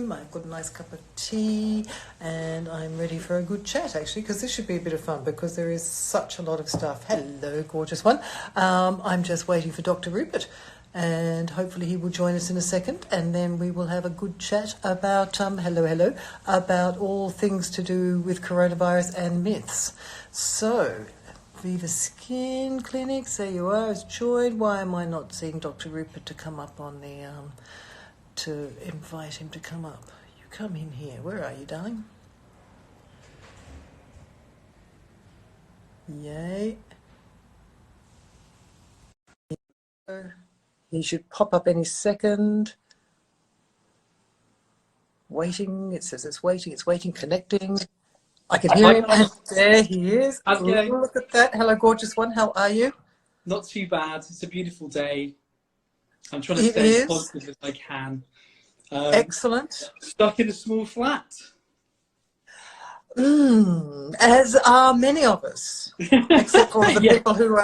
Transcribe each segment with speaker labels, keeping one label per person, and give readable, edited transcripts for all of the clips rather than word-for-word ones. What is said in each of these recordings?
Speaker 1: home, I've got a nice cup of tea, and I'm ready for a good chat, actually, because this should be a bit of fun, because there is such a lot of stuff. Hello, gorgeous one. I'm just waiting for Dr. Rupert, and hopefully he will join us in a second, and then we will have a good chat about, about all things to do with coronavirus and myths. So, Viva Skin Clinics, there you are, has joined. Why am I not seeing Dr. Rupert to come up on the, to invite him to come up? You come in here. Where are you, darling? Yay. He should pop up any second. Waiting, it says it's waiting, connecting. I can hear him. There he is.
Speaker 2: Okay.
Speaker 1: Look at that. Hello, gorgeous one. How are you?
Speaker 2: Not too bad. It's a beautiful day. I'm trying to stay as positive as I can.
Speaker 1: Excellent.
Speaker 2: Stuck in a small flat.
Speaker 1: As are many of us, except for the people who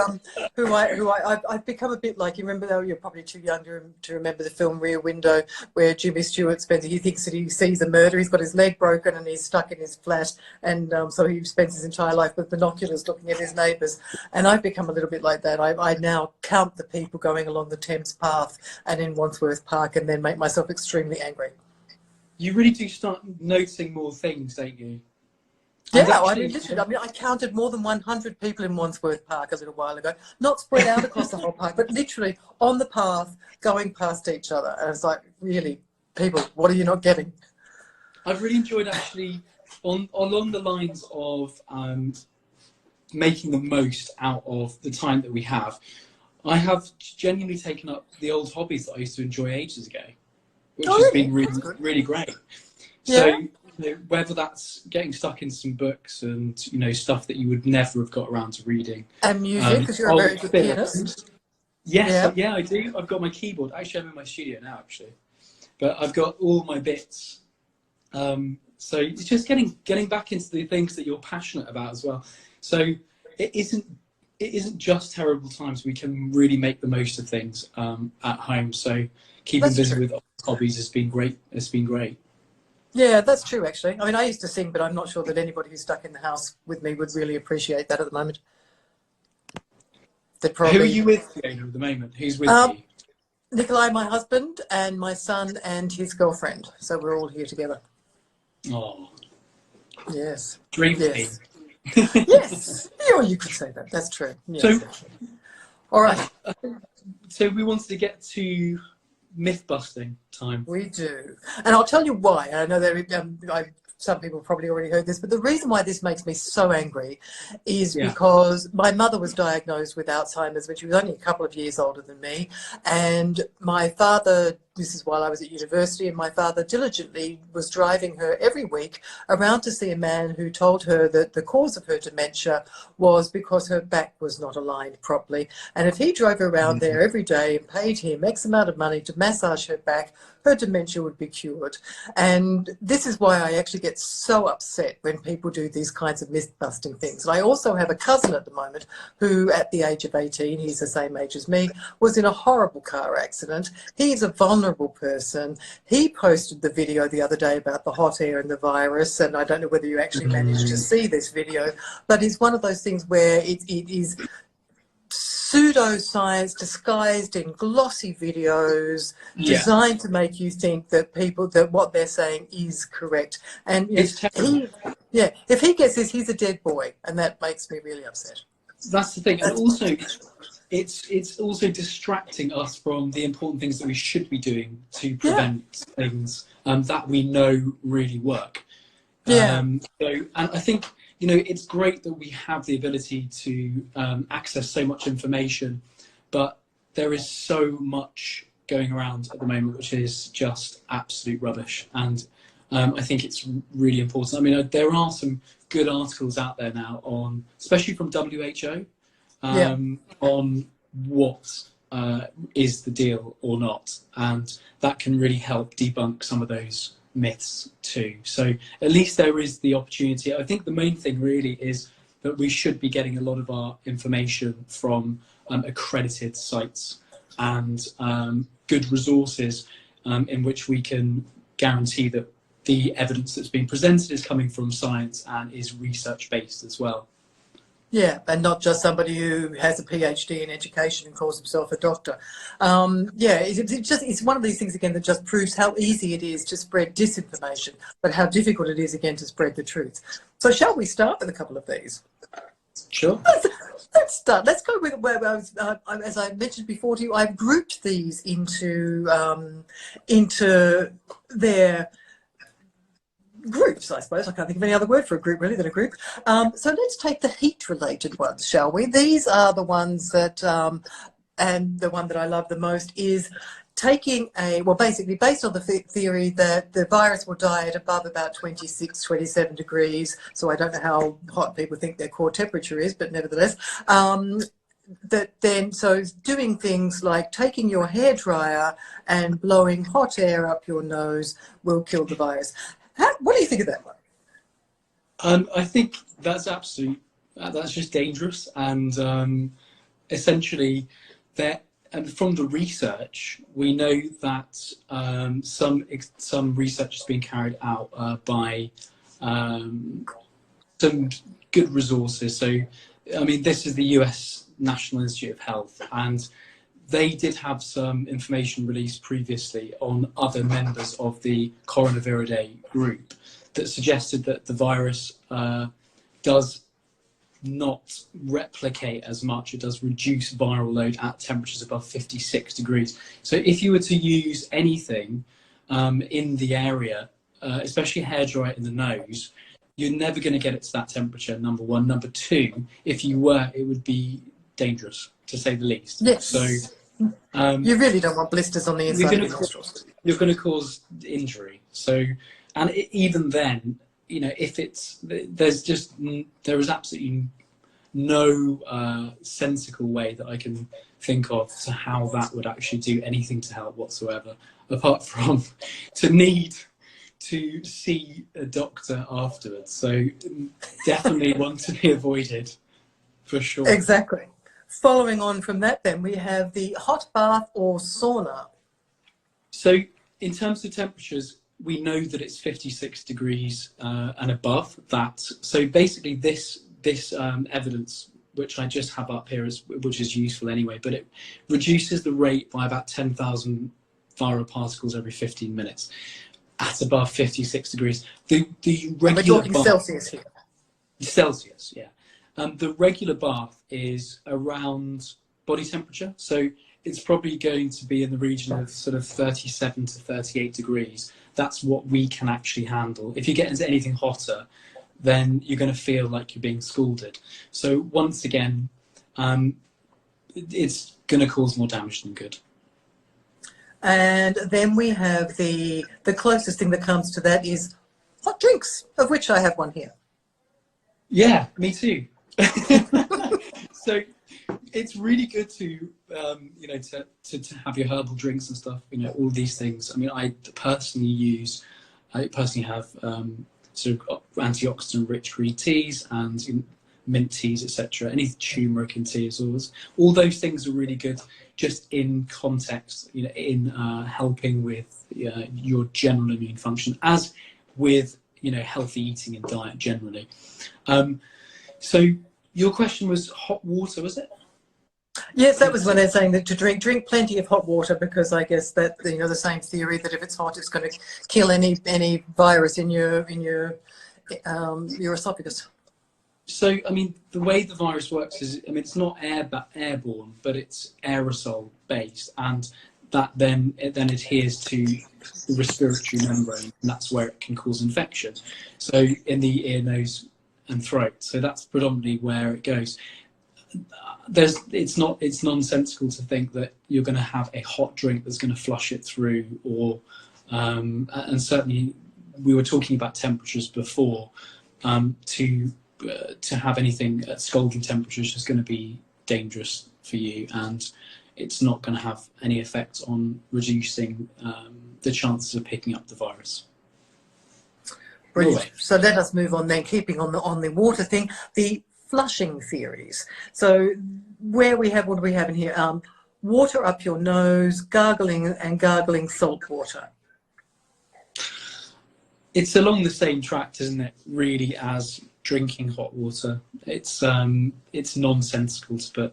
Speaker 1: I've become a bit like. You remember, though, you're probably too young to remember the film Rear Window, where Jimmy Stewart spends. He thinks that he sees a murder. He's got his leg broken and he's stuck in his flat, and so he spends his entire life with binoculars looking at his neighbours. And I've become a little bit like that. I now count the people going along the Thames Path and in Wandsworth Park, and then make myself extremely angry.
Speaker 2: You really do start noticing more things, don't you?
Speaker 1: Yeah, I counted more than 100 people in Wandsworth Park a little while ago, not spread out across the whole park, but literally on the path, going past each other. And it's like, really, people, what are you not getting?
Speaker 2: I've really enjoyed, actually, along the lines of making the most out of the time that we have. I have genuinely taken up the old hobbies that I used to enjoy ages ago, which has been really great.
Speaker 1: Yeah.
Speaker 2: So, whether that's getting stuck in some books and stuff that you would never have got around to reading,
Speaker 1: and music, because you're a very good pianist.
Speaker 2: Yes, yeah, I do. I've got my keyboard. Actually, I'm in my studio now, actually, but I've got all my bits. So it's just getting back into the things that you're passionate about as well. So it isn't just terrible times. We can really make the most of things at home. So keeping busy with hobbies has been great. It's been great.
Speaker 1: Yeah, that's true, actually. I mean, I used to sing, but I'm not sure that anybody who's stuck in the house with me would really appreciate that at the moment. Who
Speaker 2: are you with, Fiona, at the moment? Who's with you?
Speaker 1: Nikolai, my husband, and my son and his girlfriend. So we're all here together.
Speaker 2: Oh.
Speaker 1: Yes.
Speaker 2: Dream
Speaker 1: team. Yes. Yeah, you could say that. That's true. Yes.
Speaker 2: So,
Speaker 1: all right.
Speaker 2: So we wanted to get to myth busting time.
Speaker 1: We do, and I'll tell you why. I know that some people probably already heard this, but the reason why this makes me so angry is because my mother was diagnosed with Alzheimer's when she was only a couple of years older than me, and my father, this is while I was at university, and my father diligently was driving her every week around to see a man who told her that the cause of her dementia was because her back was not aligned properly. And if he drove her around there every day and paid him X amount of money to massage her back, her dementia would be cured. And this is why I actually get so upset when people do these kinds of myth-busting things. And I also have a cousin at the moment who, at the age of 18, he's the same age as me, was in a horrible car accident. He's a vulnerable person. He posted the video the other day about the hot air and the virus, and I don't know whether you actually managed to see this video, but it's one of those things where it is pseudoscience disguised in glossy videos designed to make you think that what they're saying is correct. And if he gets this, he's a dead boy, and that makes me really upset.
Speaker 2: That's the thing. And also it's also distracting us from the important things that we should be doing to prevent things that we know really work. And I think it's great that we have the ability to access so much information, but there is so much going around at the moment which is just absolute rubbish. And I think it's really important. I mean, there are some good articles out there now on, especially from WHO, on what is the deal or not. And that can really help debunk some of those myths too. So at least there is the opportunity. I think the main thing really is that we should be getting a lot of our information from accredited sites and good resources in which we can guarantee that the evidence that's being presented is coming from science and is research based as well.
Speaker 1: Yeah, and not just somebody who has a PhD in education and calls himself a doctor. Yeah, it's one of these things again that just proves how easy it is to spread disinformation, but how difficult it is again to spread the truth. So shall we start with a couple of these?
Speaker 2: Sure.
Speaker 1: Let's start. Let's go with where I was, as I mentioned before to you, I've grouped these into their groups, I suppose. I can't think of any other word for a group really than a group. So let's take the heat-related ones, shall we? These are the ones that, and the one that I love the most is taking basically based on the theory that the virus will die at above about 26, 27 degrees. So I don't know how hot people think their core temperature is, but nevertheless, so doing things like taking your hairdryer and blowing hot air up your nose will kill the virus. What do you think of that one?
Speaker 2: I think that's that's just dangerous, and essentially and from the research, we know that some research has been carried out by some good resources. So, I mean, this is the US National Institute of Health, and they did have some information released previously on other members of the Coronaviridae group that suggested that the virus does not replicate as much. It does reduce viral load at temperatures above 56 degrees. So if you were to use anything in the area, especially a hairdryer in the nose, you're never going to get it to that temperature, number one. Number two, if you were, it would be dangerous, to say the least.
Speaker 1: Yes.
Speaker 2: So
Speaker 1: you really don't want blisters on the inside of your nostrils.
Speaker 2: You're going to cause injury. So, and even then, you know, if there is absolutely no sensical way that I can think of to how that would actually do anything to help whatsoever, apart from to need to see a doctor afterwards. So definitely one to be avoided, for sure.
Speaker 1: Exactly. Following on from that, then, we have the hot bath or sauna.
Speaker 2: So in terms of temperatures, we know that it's 56 degrees and above that. So basically this evidence, which I just have up here, which is useful anyway, but it reduces the rate by about 10,000 viral particles every 15 minutes at above 56 degrees. The regular
Speaker 1: We're talking
Speaker 2: bath,
Speaker 1: Celsius here.
Speaker 2: Celsius, yeah. The regular bath is around body temperature, so it's probably going to be in the region of sort of 37 to 38 degrees. That's what we can actually handle. If you get into anything hotter, then you're going to feel like you're being scalded. So once again, it's going to cause more damage than good.
Speaker 1: And then we have the closest thing that comes to that is hot drinks, of which I have one here.
Speaker 2: Yeah, me too. So it's really good to you know, to have your herbal drinks and stuff, you know, all these things. I mean, I personally have sort of antioxidant rich green teas and mint teas, etc. Any turmeric in tea is always, all those things are really good just in context, you know, in helping with your general immune function, as with, you know, healthy eating and diet generally. So your question was hot water, was it?
Speaker 1: Yes, that was when they're saying that to drink plenty of hot water, because I guess that, you know, the same theory that if it's hot, it's going to kill any virus in your esophagus.
Speaker 2: So, I mean, the way the virus works is, I mean, it's not airborne, but it's aerosol based, and that then adheres to the respiratory membrane, and that's where it can cause infection. So, in the ear, nose, and throat. So that's predominantly where it goes. It's nonsensical to think that you're going to have a hot drink that's going to flush it through, or and certainly we were talking about temperatures before. To have anything at scalding temperatures is going to be dangerous for you, and it's not going to have any effect on reducing the chances of picking up the virus.
Speaker 1: Brilliant. Anyway. So let us move on then, keeping on the water thing, the flushing theories. So what do we have in here? Water up your nose, gargling salt water.
Speaker 2: It's along the same tract, isn't it? Really, as drinking hot water. It's nonsensical to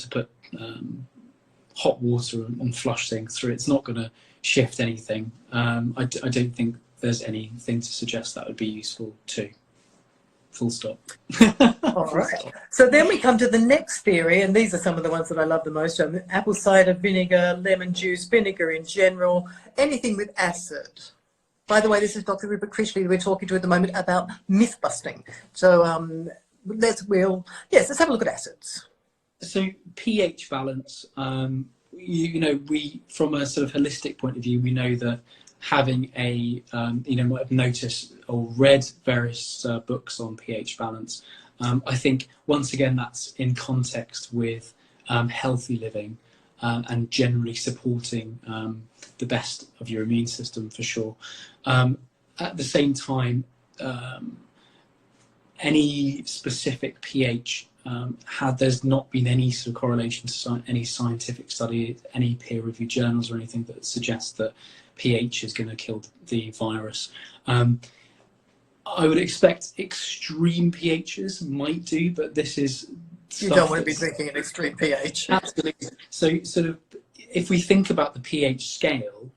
Speaker 2: put hot water and flush things through. It's not going to shift anything. I don't think there's anything to suggest that would be useful too. Full stop.
Speaker 1: All right. So then we come to the next theory, and these are some of the ones that I love the most. Apple cider vinegar, lemon juice, vinegar in general, anything with acid. By the way, this is Dr. Rupert Critchley we're talking to at the moment about myth busting. So let's have a look at acids.
Speaker 2: So pH balance, we from a sort of holistic point of view, we know that having a, might have noticed or read various books on pH balance. I think, once again, that's in context with healthy living and generally supporting the best of your immune system, for sure. At the same time, any specific pH, there's not been any sort of correlation to any scientific study, any peer-reviewed journals or anything that suggests that pH is going to kill the virus. I would expect extreme pHs might do, but this is...
Speaker 1: You don't want to be drinking an extreme pH.
Speaker 2: Absolutely. So sort of, if we think about the pH scale,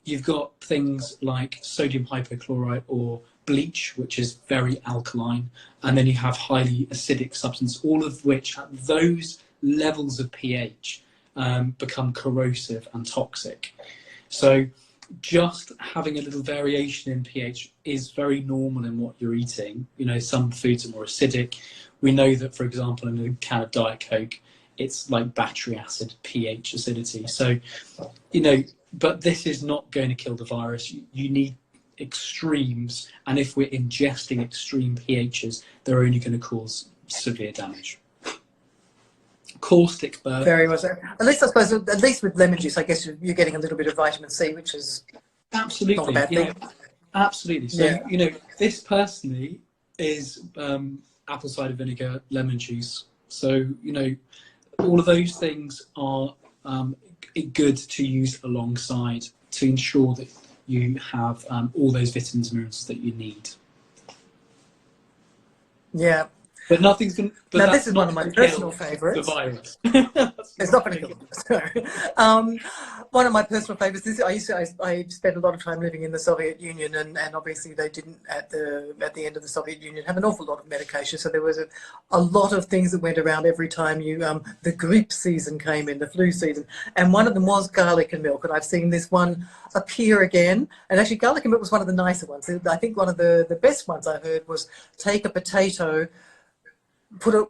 Speaker 2: you've got things like sodium hypochlorite or bleach, which is very alkaline, and then you have highly acidic substance, all of which at those levels of pH become corrosive and toxic. So just having a little variation in pH is very normal in what you're eating. Some foods are more acidic. We know that, for example, in a can of Diet Coke, it's like battery acid pH acidity. So, but this is not going to kill the virus. You need extremes, and if we're ingesting extreme pHs, they're only going to cause severe damage. Caustic burn.
Speaker 1: Very much so. At least, I suppose, at least with lemon juice, I guess you're getting a little bit of vitamin C, which is
Speaker 2: absolutely
Speaker 1: not a bad thing.
Speaker 2: Absolutely. So, this personally is apple cider vinegar, lemon juice. So, all of those things are good to use alongside to ensure that you have all those vitamins and minerals that you need.
Speaker 1: Yeah.
Speaker 2: But nothing's going to...
Speaker 1: Now, this is one of my personal favourites.
Speaker 2: The virus.
Speaker 1: It's not going to kill them. One of my personal favourites. I spent a lot of time living in the Soviet Union, and obviously they didn't, at the end of the Soviet Union, have an awful lot of medication. So there was a lot of things that went around every time the grippe season came in, the flu season. And one of them was garlic and milk. And I've seen this one appear again. And actually, garlic and milk was one of the nicer ones. I think one of the best ones I heard was take a potato,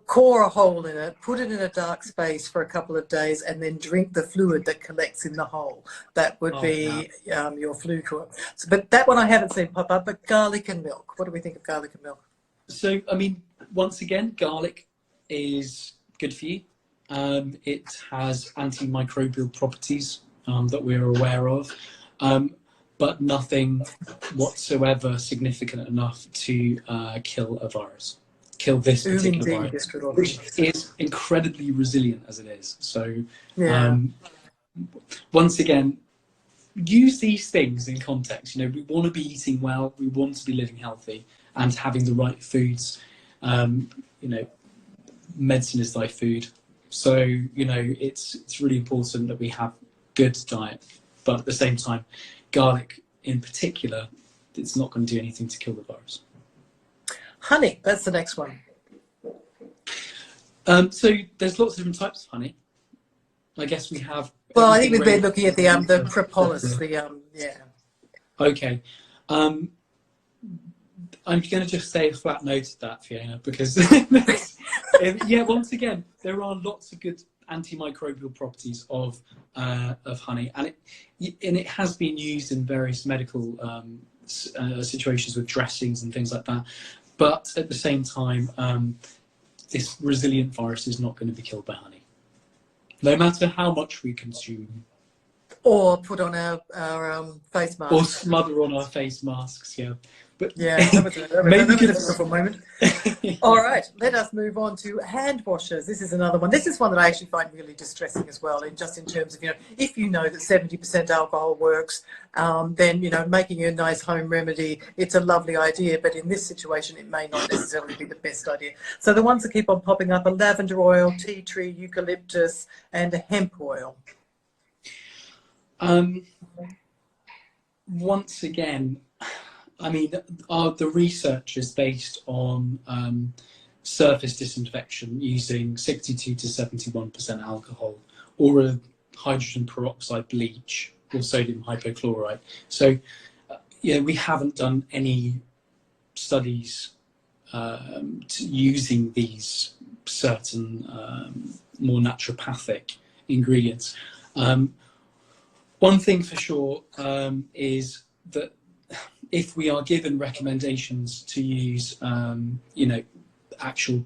Speaker 1: core a hole in it, put it in a dark space for a couple of days, and then drink the fluid that collects in the hole. That would be your flu cure. So, but that one I haven't seen pop up, but garlic and milk. What do we think of garlic and milk?
Speaker 2: So, once again, garlic is good for you. It has antimicrobial properties that we're aware of, but nothing whatsoever significant enough to kill a virus. Kill this particular virus, which is incredibly resilient as it is. So, once again, use these things in context. We want to be eating well, we want to be living healthy, and having the right foods. Medicine is thy food. So, it's really important that we have good diet, but at the same time, garlic in particular, it's not going to do anything to kill the virus.
Speaker 1: Honey, that's the next one.
Speaker 2: So there's lots of different types of honey. I guess we have...
Speaker 1: Well, I think we've been looking at the propolis, Okay.
Speaker 2: I'm going to just say a flat no to that, Fiona, because, once again, there are lots of good antimicrobial properties of honey, and it has been used in various medical situations with dressings and things like that. But at the same time, this resilient virus is not going to be killed by honey, no matter how much we consume.
Speaker 1: Or put on our face masks.
Speaker 2: Or smother on our face masks, yeah. But
Speaker 1: yeah, that was a difficult moment. All right, let us move on to hand washers. This is another one. This is one that I actually find really distressing as well, in just in terms of, if you know that 70% alcohol works, then, making a nice home remedy, it's a lovely idea, but in this situation, it may not necessarily be the best idea. So the ones that keep on popping up are lavender oil, tea tree, eucalyptus, and hemp oil.
Speaker 2: Once again, I mean, the research is based on surface disinfection using 62 to 71% alcohol, or a hydrogen peroxide bleach, or sodium hypochlorite. So, we haven't done any studies using these certain more naturopathic ingredients. One thing for sure is that if we are given recommendations to use, actual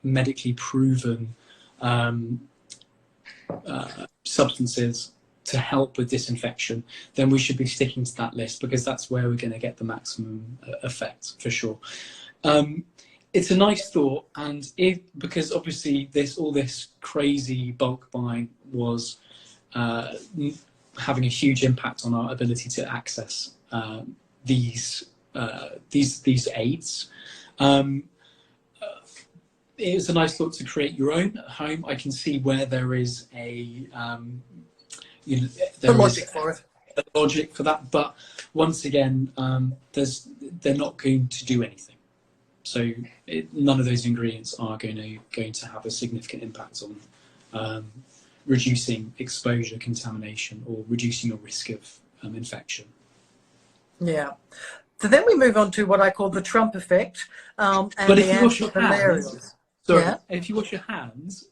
Speaker 2: medically proven substances to help with disinfection, then we should be sticking to that list, because that's where we're going to get the maximum effect, for sure. It's a nice thought, and because obviously all this crazy bulk buying was having a huge impact on our ability to access these aids. It was a nice thought to create your own at home. I can see where there is a
Speaker 1: logic for it.
Speaker 2: A logic for that, but once again, they're not going to do anything. So none of those ingredients are going to have a significant impact on reducing exposure, contamination, or reducing your risk of infection. Yeah.
Speaker 1: So then we move on to what I call the Trump effect, and
Speaker 2: but if
Speaker 1: the
Speaker 2: you wash your hands, sorry,
Speaker 1: yeah?
Speaker 2: if you wash your hands,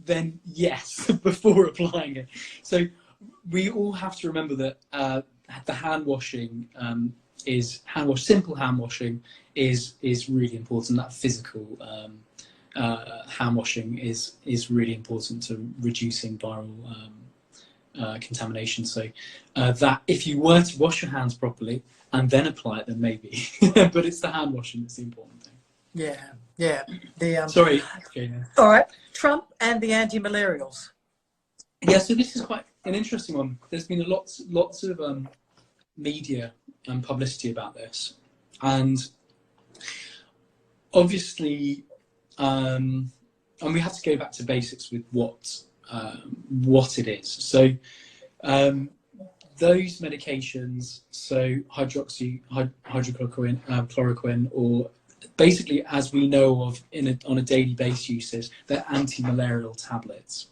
Speaker 2: then yes, before applying it. So we all have to remember that the hand washing simple hand washing is really important. That physical hand washing is really important to reducing viral contamination. So that if you were to wash your hands properly and then apply it, then maybe. But it's the hand washing that's the important thing.
Speaker 1: Yeah.
Speaker 2: Sorry, Jane.
Speaker 1: All right, Trump and the anti-malarials.
Speaker 2: Yeah, so this is quite an interesting one. There's been lots of media and publicity about this, and obviously, and we have to go back to basics with what it is. So those medications, so hydrochloroquine, chloroquine, or basically, as we know of on a daily basis uses, they're anti-malarial tablets.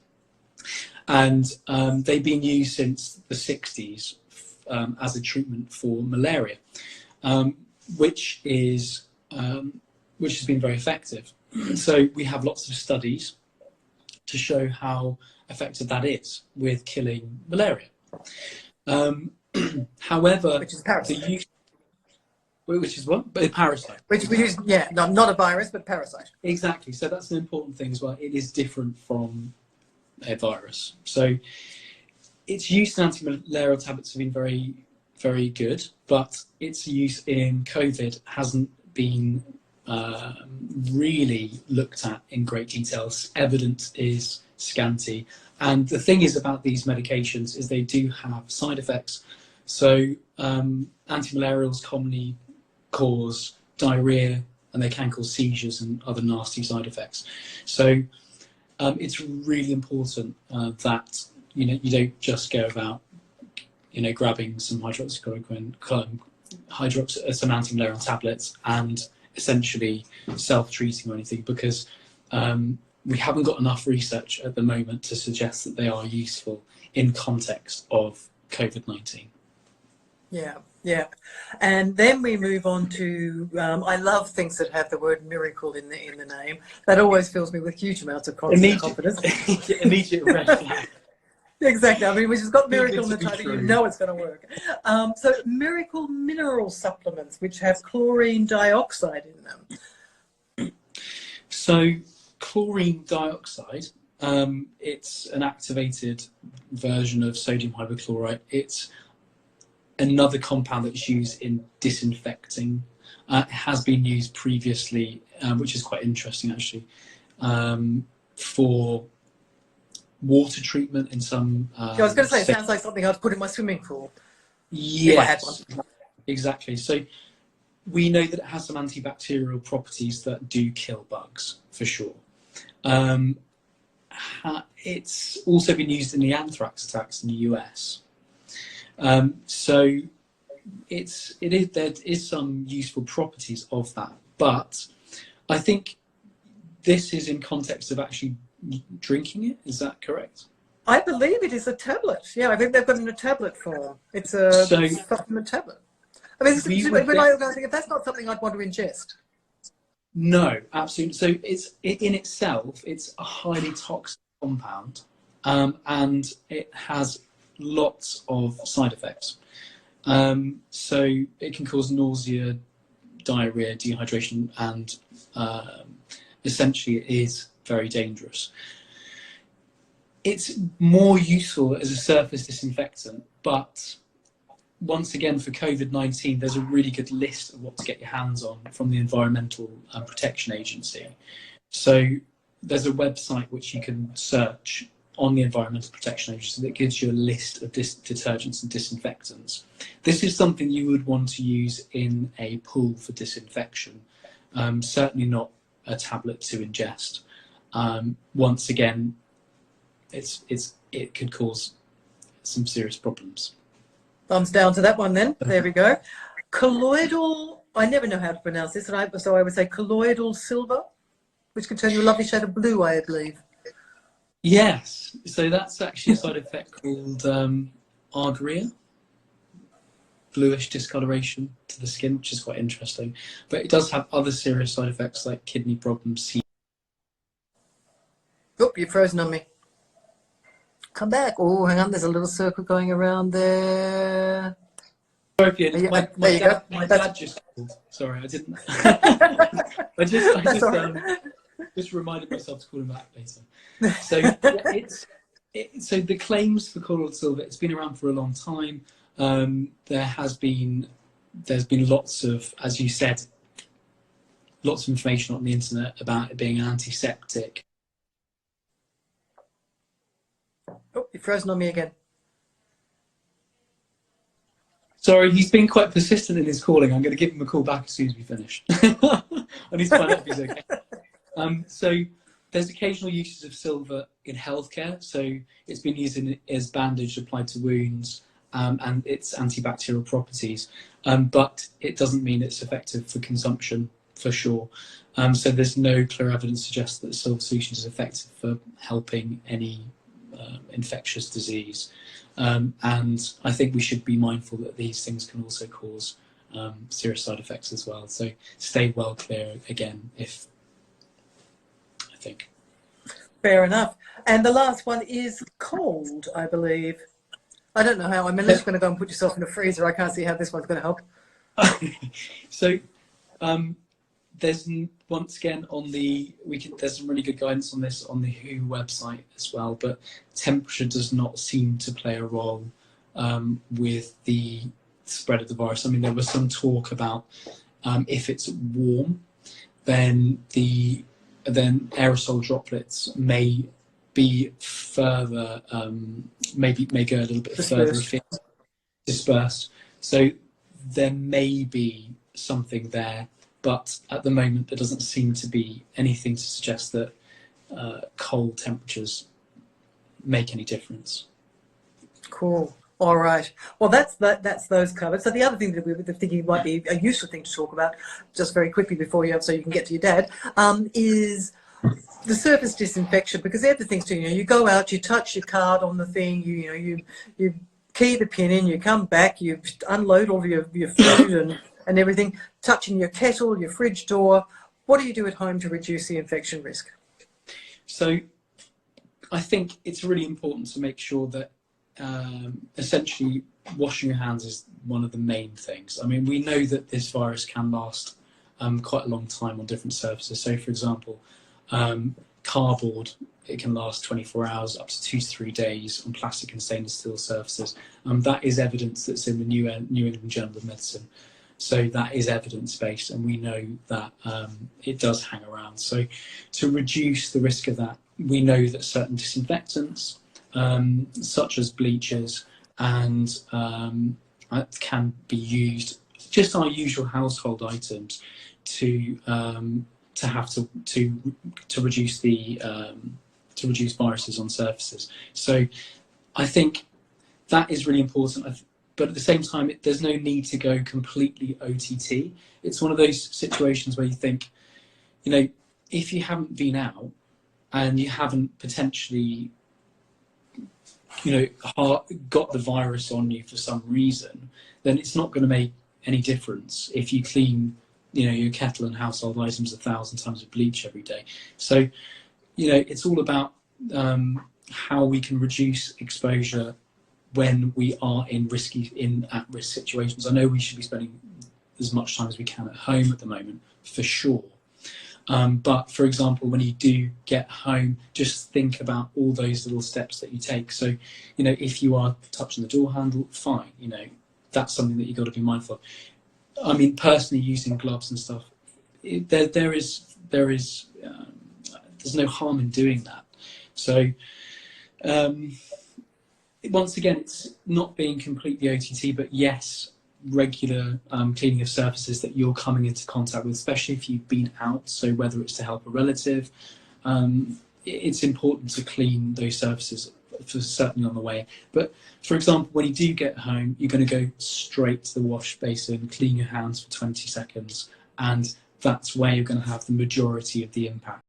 Speaker 2: And they've been used since the 60s as a treatment for malaria, which has been very effective. So we have lots of studies to show how effective that is with killing malaria. However,
Speaker 1: which is parasite.
Speaker 2: Which is what? A parasite.
Speaker 1: Which we use, yeah, not a virus, but parasite.
Speaker 2: Exactly. So that's an important thing as well. It is different from a virus. So its use in anti-malarial tablets have been very, very good, but its use in COVID hasn't been really looked at in great detail. Evidence is scanty. And the thing is about these medications is they do have side effects. So anti-malarials commonly cause diarrhea, and they can cause seizures and other nasty side effects. So it's really important that you don't just go about grabbing some hydroxychloroquine, some anti-malarial tablets and essentially self-treating or anything, because we haven't got enough research at the moment to suggest that they are useful in context of COVID-19.
Speaker 1: Yeah. And then we move on to, I love things that have the word miracle in the name. That always fills me with huge amounts of confidence.
Speaker 2: Immediate red flag.
Speaker 1: Exactly. I mean, which has got miracle in the title, you know it's going to work. So miracle mineral supplements, which have chlorine dioxide in them.
Speaker 2: So chlorine dioxide It's an activated version of sodium hypochlorite. It's another compound that's used in disinfecting. It has been used previously, which is quite interesting actually, for water treatment in some.
Speaker 1: I was going to say, it sounds like something I'd put in my swimming pool.
Speaker 2: Yes,
Speaker 1: if I had one.
Speaker 2: Exactly. So we know that it has some antibacterial properties that do kill bugs for sure. It's also been used in the anthrax attacks in the US. So there is some useful properties of that, but I think this is in context of actually drinking it. Is that correct?
Speaker 1: I believe it is a tablet. Yeah, I think they've got it in a tablet form. It's a supplement tablet. I mean, if that's not something I'd want to ingest.
Speaker 2: No, absolutely. So in itself, it's a highly toxic compound, and it has lots of side effects. So it can cause nausea, diarrhea, dehydration, and essentially it is very dangerous. It's more useful as a surface disinfectant, but once again, for COVID-19, there's a really good list of what to get your hands on from the Environmental Protection Agency. So there's a website which you can search on the Environmental Protection Agency that gives you a list of detergents and disinfectants. This is something you would want to use in a pool for disinfection, certainly not a tablet to ingest. Once again, it could cause some serious problems.
Speaker 1: Thumbs down to that one then. There we go. Colloidal, I never know how to pronounce this, so I would say colloidal silver, which can turn you a lovely shade of blue, I believe.
Speaker 2: Yes, so that's actually a side effect called argyria, bluish discoloration to the skin, which is quite interesting. But it does have other serious side effects like kidney problems.
Speaker 1: Oh, you're frozen on me. Come back. Oh, hang on, there's a little circle going around there.
Speaker 2: Sorry, Fiona, my dad just called. Sorry, I didn't. Just reminded myself to call him back later. So so the claims for colloidal silver, it's been around for a long time. There's been lots of, as you said, lots of information on the internet about it being an antiseptic.
Speaker 1: Oh, you're frozen on me again.
Speaker 2: Sorry, he's been quite persistent in his calling. I'm going to give him a call back as soon as we finish. I need to find out if he's okay. So there's occasional uses of silver in healthcare. So it's been used as bandage applied to wounds, and its antibacterial properties. But it doesn't mean it's effective for consumption, for sure. So there's no clear evidence to suggest that silver solution is effective for helping any infectious disease. And I think we should be mindful that these things can also cause serious side effects as well. So stay well clear again, I think.
Speaker 1: Fair enough. And the last one is cold, I believe. I don't know how. I mean, unless you're going to go and put yourself in a freezer, I can't see how this one's going to help.
Speaker 2: So there's once again there's some really good guidance on this on the WHO website as well, but temperature does not seem to play a role with the spread of the virus. I mean, there was some talk about if it's warm, then aerosol droplets may be further, may go a little bit further afield, dispersed. So there may be something there. But at the moment, there doesn't seem to be anything to suggest that cold temperatures make any difference.
Speaker 1: Cool. All right. Well, that's those covered. So the other thing that we were thinking might be a useful thing to talk about, just very quickly before so you can get to your dad, is the surface disinfection. Because the other things too, you go out, you touch your card on the thing, you key the pin in, you come back, you unload all your food and everything, touching your kettle, your fridge door. What do you do at home to reduce the infection risk? So
Speaker 2: I think it's really important to make sure that essentially washing your hands is one of the main things. I mean, we know that this virus can last quite a long time on different surfaces. So for example, cardboard, it can last 24 hours, up to 2 to 3 days on plastic and stainless steel surfaces. That is evidence that's in the New England Journal of Medicine. So that is evidence-based, and we know that it does hang around. So to reduce the risk of that, we know that certain disinfectants, such as bleachers, and can be used, just our usual household items, to reduce viruses on surfaces. So I think that is really important. But at the same time, there's no need to go completely OTT. It's one of those situations where you think, you know, if you haven't been out and you haven't potentially, you know, got the virus on you for some reason, then it's not going to make any difference if you clean, you know, your kettle and household items 1,000 times with bleach every day. So, you know, it's all about how we can reduce exposure when we are in at-risk situations. I know we should be spending as much time as we can at home at the moment, for sure. But for example, when you do get home, just think about all those little steps that you take. So, you know, if you are touching the door handle, fine, you know, that's something that you've got to be mindful of. I mean, personally, using gloves and stuff, there's no harm in doing that. So, once again, it's not being completely OTT, but yes, regular cleaning of surfaces that you're coming into contact with, especially if you've been out. So whether it's to help a relative, it's important to clean those surfaces, for certainly on the way. But for example, when you do get home, you're going to go straight to the wash basin, clean your hands for 20 seconds, and that's where you're going to have the majority of the impact.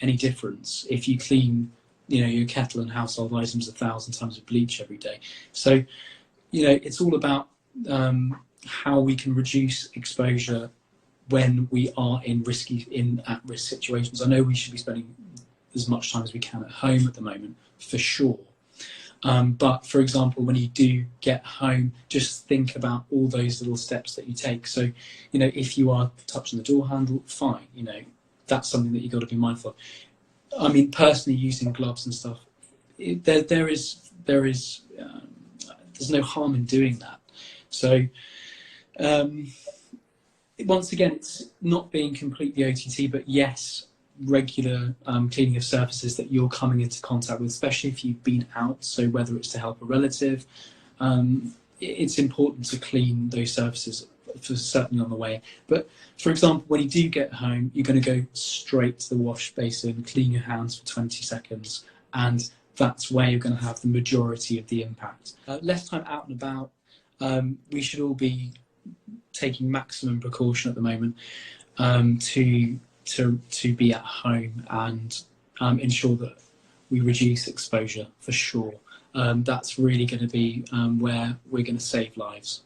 Speaker 2: Any difference if you clean, you know, your kettle and household items 1,000 times with bleach every day? So, you know, it's all about how we can reduce exposure when we are in at-risk situations. I know we should be spending as much time as we can at home at the moment, for sure. But for example, when you do get home, just think about all those little steps that you take. So, you know, if you are touching the door handle, fine, you know, that's something that you've got to be mindful of. I mean, personally, using gloves and stuff, there's no harm in doing that. So, once again, it's not being completely OTT, but yes, regular cleaning of surfaces that you're coming into contact with, especially if you've been out. So whether it's to help a relative, it's important to clean those surfaces, for certainly on the way. But for example, when you do get home, you're going to go straight to the wash basin, clean your hands for 20 seconds, and that's where you're going to have the majority of the impact. Less time out and about. We should all be taking maximum precaution at the moment to be at home and ensure that we reduce exposure, for sure. That's really going to be where we're going to save lives.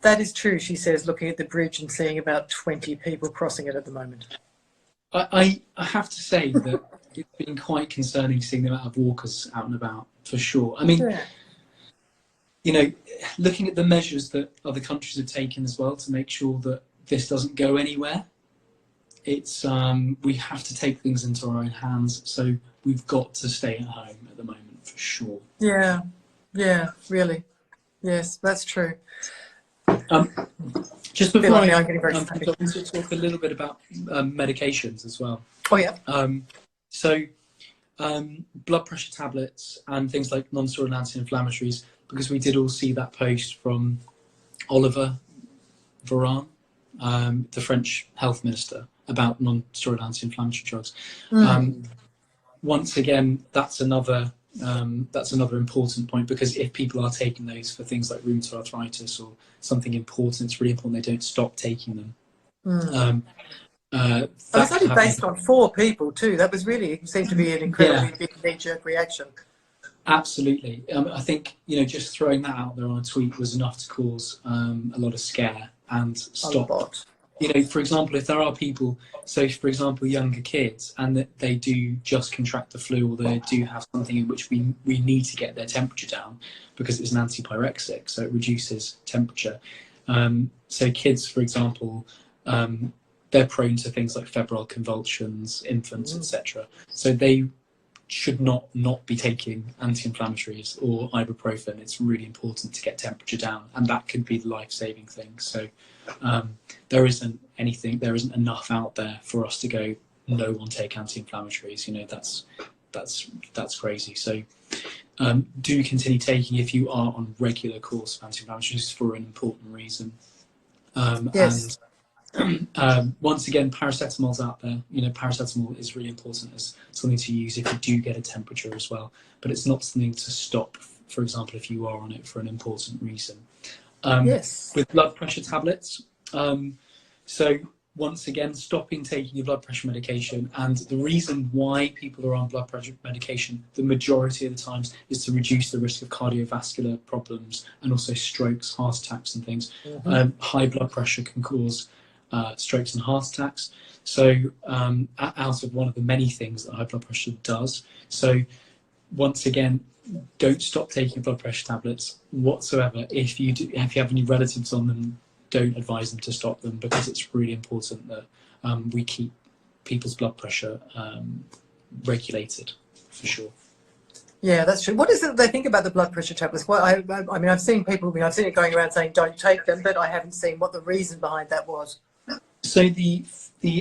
Speaker 1: That is true, she says, looking at the bridge and seeing about 20 people crossing it at the moment.
Speaker 2: I have to say that it's been quite concerning seeing the amount of walkers out and about, for sure. I mean, yeah. You know, looking at the measures that other countries have taken as well to make sure that this doesn't go anywhere, it's we have to take things into our own hands. So we've got to stay at home at the moment, for sure. Yeah,
Speaker 1: yeah, really. Yes, that's true.
Speaker 2: Just before I want to talk a little bit about medications as well.
Speaker 1: Oh, yeah.
Speaker 2: So blood pressure tablets and things like non-steroidal anti-inflammatories, because we did all see that post from Oliver Véran, the French health minister, about non-steroidal anti-inflammatory drugs. Once again, that's another important point, because if people are taking those for things like rheumatoid arthritis or something important, it's really important they don't stop taking them.
Speaker 1: It's only based on 4 people too. That was really seemed to be an incredibly big knee-jerk reaction.
Speaker 2: Absolutely. I think, you know, just throwing that out there on a tweet was enough to cause a lot of scare and stop. You know, for example, if there are people, so for example, younger kids, and that they do just contract the flu, or they do have something in which we need to get their temperature down because it's an antipyrexic, so it reduces temperature. So kids, for example, they're prone to things like febrile convulsions, infants, etc. So they should not be taking anti-inflammatories or ibuprofen. It's really important to get temperature down, and that could be the life-saving thing. So there isn't enough out there for us to go, no one take anti-inflammatories. You know, that's crazy. So do continue taking if you are on regular course of anti-inflammatories for an important reason.
Speaker 1: Yes.
Speaker 2: And once again, paracetamol's out there. You know, paracetamol is really important as something to use if you do get a temperature as well, but it's not something to stop, for example, if you are on it for an important reason.
Speaker 1: Yes.
Speaker 2: With blood pressure tablets, so once again, stopping taking your blood pressure medication, and the reason why people are on blood pressure medication the majority of the times is to reduce the risk of cardiovascular problems and also strokes, heart attacks and things. High blood pressure can cause strokes and heart attacks. So out of one of the many things that high blood pressure does. So once again, don't stop taking blood pressure tablets whatsoever. If you have any relatives on them, don't advise them to stop them, because it's really important that we keep people's blood pressure regulated, for sure.
Speaker 1: Yeah, that's true. What is it they think about the blood pressure tablets? Well, I mean, I've seen people, I've seen it going around saying don't take them, but I haven't seen what the reason behind that was.
Speaker 2: So the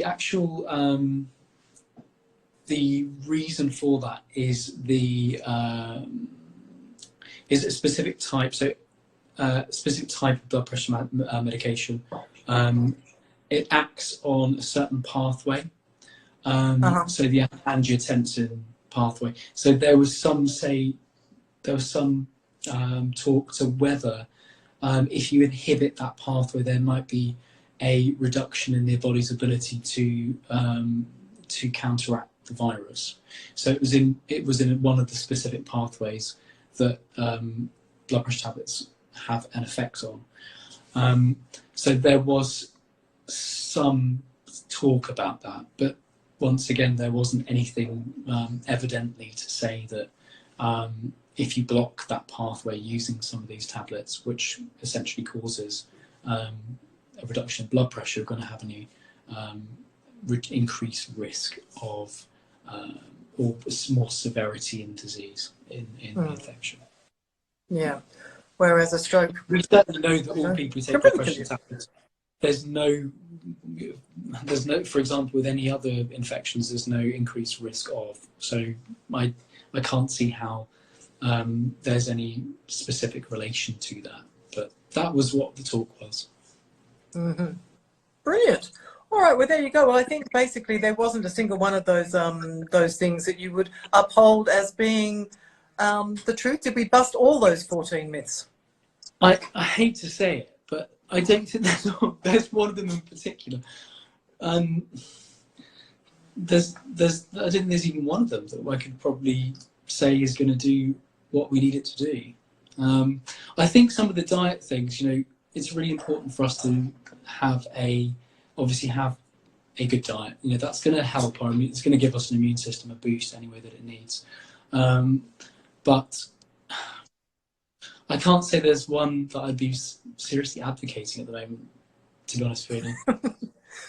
Speaker 2: actual the reason for that is is a specific type. So specific type of blood pressure medication. It acts on a certain pathway. So the angiotensin pathway. So there was some talk to whether if you inhibit that pathway, there might be a reduction in the body's ability to counteract the virus. So it was in one of the specific pathways that blood pressure tablets have an effect on. So there was some talk about that, but once again, there wasn't anything evidently to say that if you block that pathway using some of these tablets, which essentially causes a reduction in blood pressure, you're going to have any increased risk of or more severity in disease in the infection.
Speaker 1: Yeah. Whereas a stroke,
Speaker 2: we certainly know that all people who take blood pressure tablets, there's no, for example, with any other infections, there's no increased risk of. So I can't see how there's any specific relation to that. But that was what the talk was.
Speaker 1: Brilliant. All right, well, there you go. Well, I think basically there wasn't a single one of those things that you would uphold as being the truth. Did we bust all those 14 myths?
Speaker 2: I hate to say it, but I don't think there's one of them in particular. I don't think there's even one of them that I could probably say is going to do what we need it to do. I think some of the diet things, you know, it's really important for us to obviously have a good diet. You know, that's going to help our it's going to give us an immune system a boost anyway that it needs. But I can't say there's one that I'd be seriously advocating at the moment, to be honest with you.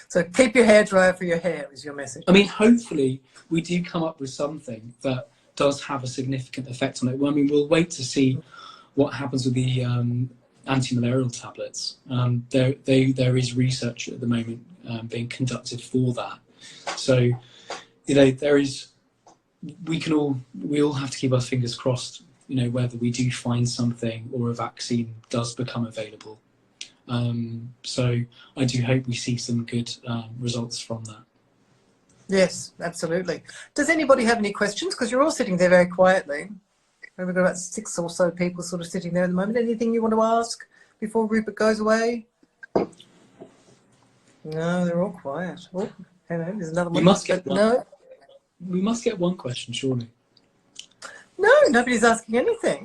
Speaker 1: So keep your hair dry for your hair is your message.
Speaker 2: I mean, hopefully we do come up with something that does have a significant effect on it. Well, I mean, we'll wait to see what happens with the anti-malarial tablets. There is research at the moment being conducted for that. So, you know, we all have to keep our fingers crossed, you know, whether we do find something or a vaccine does become available. So I do hope we see some good results from that.
Speaker 1: Yes, absolutely. Does anybody have any questions? Because you're all sitting there very quietly. We've got about 6 or so people sort of sitting there at the moment. Anything you want to ask before Rupert goes away? No, they're all quiet. Oh, hello, there's another one.
Speaker 2: We must get one.
Speaker 1: No.
Speaker 2: We must get one question, surely.
Speaker 1: No, nobody's asking anything.